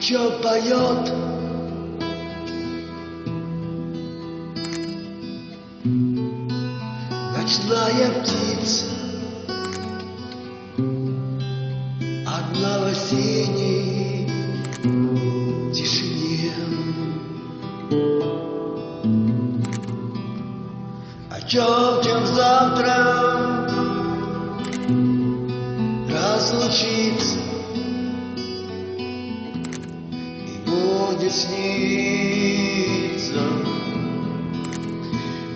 еще поет. Ночная птица, одна в осенней тишине. О чем завтра разлучиться и будет сниться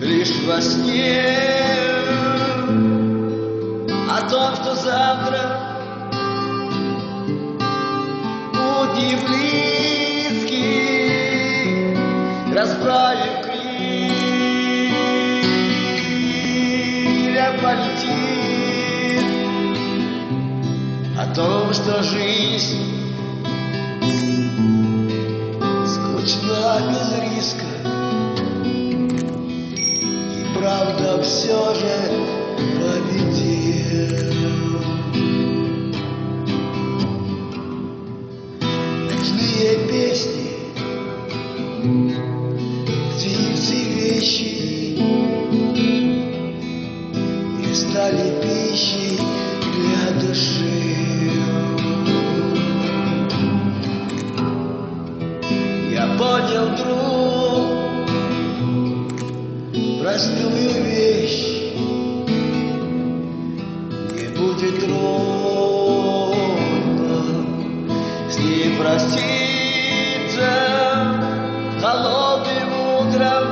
лишь во сне о том, что завтра путь близкий, расправив крылья, полетит. О том, что жизнь скучна без риска, и правда все же победит. Ночные песни, птицы вещи, и стали пищей для души. Я понял, друг, простую вещь: мне будет трудно с ней проститься холодным утром.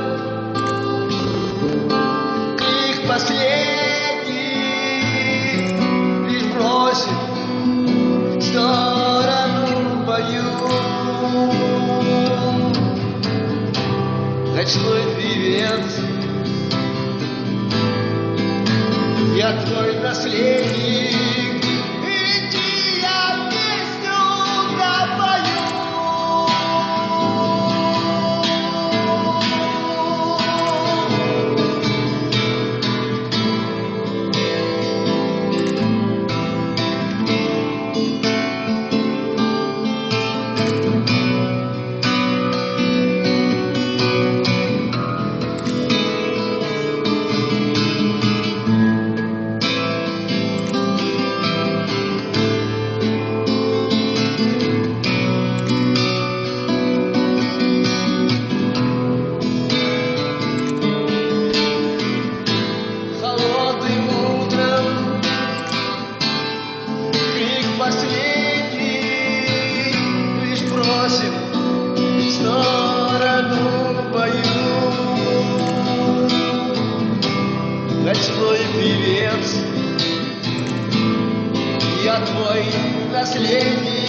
Крик последний лишь бросит в сторону бою. Ночной певец, я твой наследник, иди, я песню пропою. Последний лишь просим в сторону бою. Ночной певец, я твой наследник.